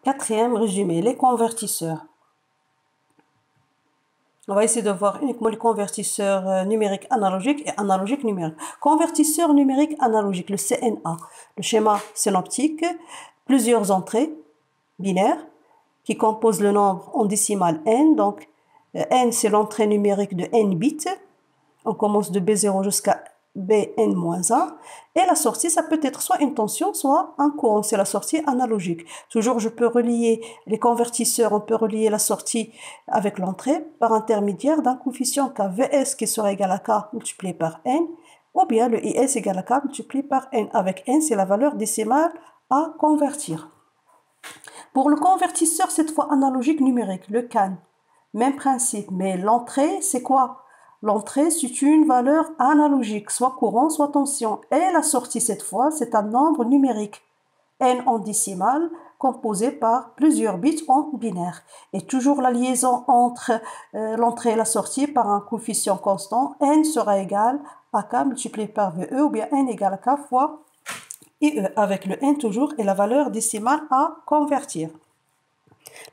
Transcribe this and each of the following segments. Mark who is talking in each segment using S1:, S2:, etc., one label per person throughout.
S1: Quatrième résumé, les convertisseurs. On va essayer de voir uniquement les convertisseurs numériques analogiques et analogiques numériques. Convertisseur numérique analogique, le CNA. Le schéma synoptique, plusieurs entrées binaires qui composent le nombre en décimale n. Donc, n, c'est l'entrée numérique de n bits. On commence de B0 jusqu'à Bn-1. Et la sortie, ça peut être soit une tension, soit un courant. C'est la sortie analogique. Toujours, je peux relier les convertisseurs, on peut relier la sortie avec l'entrée par intermédiaire d'un coefficient K. Vs qui sera égal à K multiplié par N, ou bien le Is égal à K multiplié par N. Avec N, c'est la valeur décimale à convertir. Pour le convertisseur, cette fois analogique numérique, le CAN, même principe. Mais l'entrée, c'est quoi? L'entrée, c'est une valeur analogique, soit courant, soit tension. Et la sortie, cette fois, c'est un nombre numérique, n en décimale, composé par plusieurs bits en binaire. Et toujours la liaison entre l'entrée et la sortie par un coefficient constant, n sera égal à k multiplié par VE, ou bien n égale à k fois IE, avec le n toujours et la valeur décimale à convertir.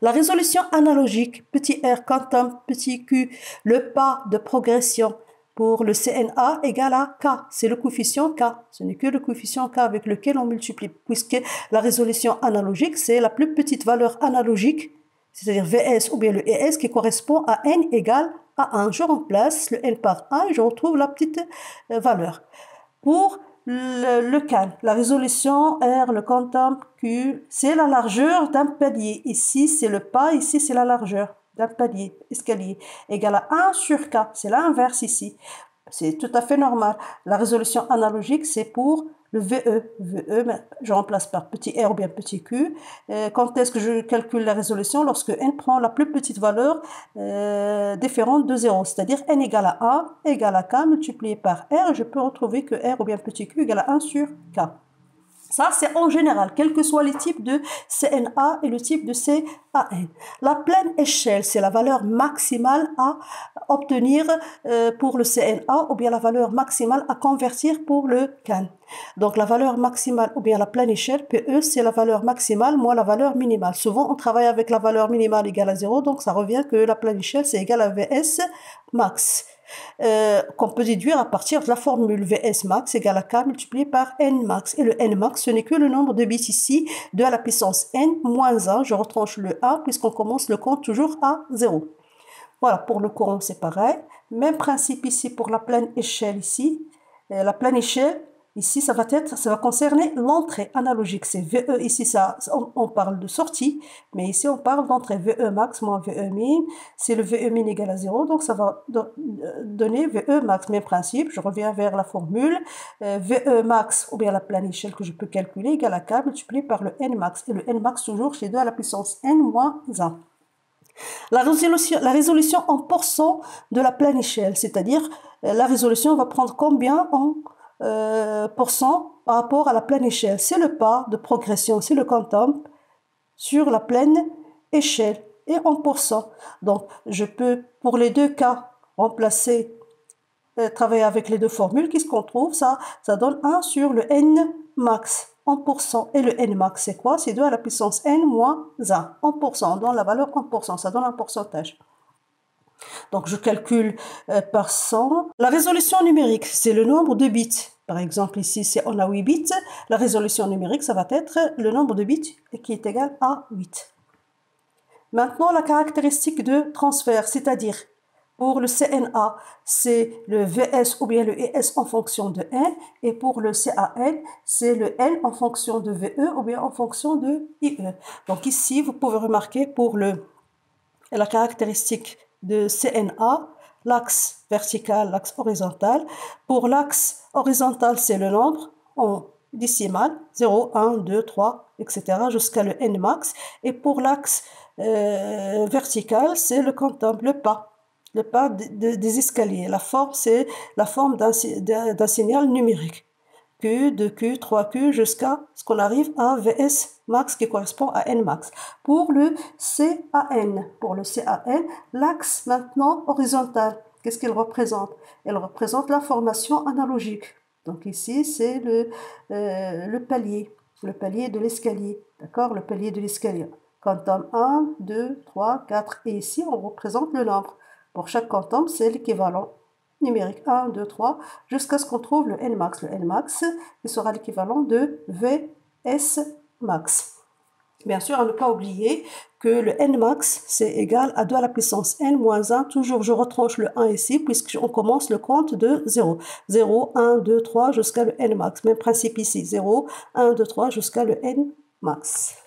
S1: La résolution analogique, petit r quantum, petit q, le pas de progression pour le CNA égale à k. C'est le coefficient k. Ce n'est que le coefficient k avec lequel on multiplie, puisque la résolution analogique, c'est la plus petite valeur analogique, c'est-à-dire Vs ou bien le Es qui correspond à n égale à 1. Je remplace le n par 1 et je retrouve la petite valeur. Pour le CAN, la résolution R, le quantum Q, c'est la largeur d'un palier. Ici, c'est le pas, ici, c'est la largeur d'un palier, escalier, égal à 1 sur K. C'est l'inverse ici. C'est tout à fait normal. La résolution analogique, c'est pour le VE. VE, je remplace par petit r ou bien petit q. Quand est-ce que je calcule la résolution? Lorsque n prend la plus petite valeur différente de 0, c'est-à-dire n égale à 1 égale à k multiplié par r. Je peux retrouver que r ou bien petit q égale à 1 sur k. Ça, c'est en général, quels que soient les types de CNA et le type de CAN. La pleine échelle, c'est la valeur maximale à obtenir pour le CNA ou bien la valeur maximale à convertir pour le CAN. Donc, la valeur maximale ou bien la pleine échelle, PE, c'est la valeur maximale moins la valeur minimale. Souvent, on travaille avec la valeur minimale égale à 0, donc ça revient que la pleine échelle, c'est égal à VS max. Qu'on peut déduire à partir de la formule Vs max égale à K multiplié par N max. Et le N max, ce n'est que le nombre de bits ici, 2 à la puissance N moins 1. Je retranche le A puisqu'on commence le compte toujours à 0. Voilà, pour le courant, c'est pareil. Même principe ici pour la pleine échelle ici. La pleine échelle, ici, ça va concerner l'entrée analogique. C'est VE, ici, on parle de sortie, mais ici, on parle d'entrée. VE max moins VE min, c'est le VE min égal à 0, donc ça va donner VE max. Même principe, je reviens vers la formule. VE max, ou bien la pleine échelle que je peux calculer, égale à K multiplié par le N max. Et le N max, toujours, c'est 2 à la puissance N moins 1. La résolution en pourcent de la pleine échelle, c'est-à-dire la résolution va prendre combien en pourcent par rapport à la pleine échelle. C'est le pas de progression, c'est le quantum sur la pleine échelle et en pourcent. Donc, je peux, pour les deux cas, remplacer, travailler avec les deux formules. Qu'est-ce qu'on trouve? Ça donne 1 sur le n max en pourcent. Et le n max, c'est quoi? C'est 2 à la puissance n moins 1 en pourcent. On donne la valeur en pourcent, ça donne un pourcentage. Donc, je calcule par 100. La résolution numérique, c'est le nombre de bits. Par exemple, ici, on a 8 bits. La résolution numérique, ça va être le nombre de bits qui est égal à 8. Maintenant, la caractéristique de transfert, c'est-à-dire pour le CNA, c'est le VS ou bien le ES en fonction de N. Et pour le CAN, c'est le N en fonction de VE ou bien en fonction de IE. Donc ici, vous pouvez remarquer pour la caractéristique de CNA, l'axe vertical, l'axe horizontal. Pour l'axe horizontal, c'est le nombre en décimale, 0, 1, 2, 3, etc. jusqu'à le N max. Et pour l'axe vertical, c'est le quantum, le pas des escaliers. La forme, c'est la forme d'un signal numérique. Q, 2Q, 3Q, jusqu'à ce qu'on arrive à VS max qui correspond à N max. Pour le CAN, l'axe maintenant horizontal, qu'est-ce qu'il représente? Elle représente l'information analogique. Donc ici, c'est le palier de l'escalier, d'accord? Le palier de l'escalier. quantum 1, 2, 3, 4. Et ici, on représente le nombre. Pour chaque quantum, c'est l'équivalent numérique 1, 2, 3, jusqu'à ce qu'on trouve le Nmax. Le Nmax, il sera l'équivalent de Vs max. Bien sûr, à ne pas oublier que le Nmax, c'est égal à 2 à la puissance n moins 1. Toujours, je retranche le 1 ici, puisqu'on commence le compte de 0. 0, 1, 2, 3, jusqu'à le Nmax. Même principe ici, 0, 1, 2, 3, jusqu'à le Nmax.